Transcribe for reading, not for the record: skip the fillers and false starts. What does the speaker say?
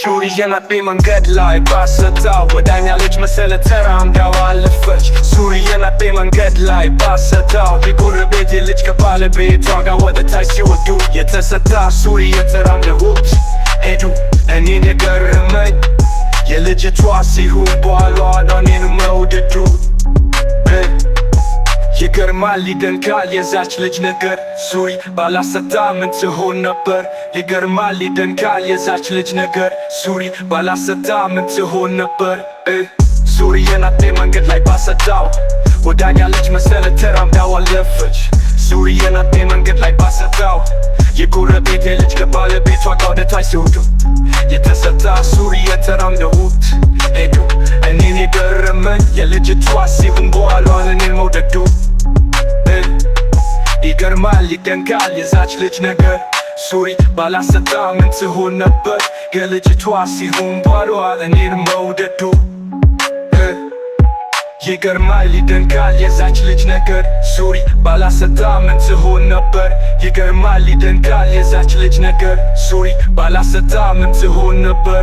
ሱሪ የናቤ መንገድ ላይ ባሰታው ወዳኛለች መሰለ ተራምዳው አለፈች። ሱሪ የናቤ መንገድ ላይ ባሰታው የጎረቤቴ ልጅ ከባለቤቷ ጋር ወደ ታች ሲወዱ የተሰታ ሱሪ የተራምደውት ሄዱ። እኔን የገረመኝ የልጅቷ ሲሆን በኋሏ እኔን መውደዱ ይገርማል ይደንቃል የዛች ልጅ ነገር ሱሪ ባላሰታ ምን ትሆን ነበር? ይገርማል ይደንቃል የዛች ልጅ ነገር ሱሪ ባላሰታ ምን ትሆን ነበር? ሱሪ የናቤ መንገድ ላይ ባሰታው ወዳኛለች መሰለ ተራምዳው አለፈች። ሱሪ የናቤ መንገድ ላይ ባሰታው የጎረቤቴ ልጅ ከባለቤቷ ጋር ወደ ታች ሲወዱ የተሰታ ሱሪ የተራምደውት ሄዱ። እኔን የገረመኝ የልጅቷ ሲሆን በኋሏ እኔን መውደዱ ይገርማል ይደንቃል የዛች ልጅ ነገር ሱሪ ባላሰታ ምን ትሆን ነበር? የልጅቷ ሲሆን በኋሏ እኔን መውደዱ ይገርማል ይደንቃል የዛች ልጅ ነገር ሱሪ ባላሰታ ምን ትሆን ነበር? ይገርማል ይደንቃል የዛች ልጅ ነገር ሱሪ ባላሰታ ምን ትሆን ነበር?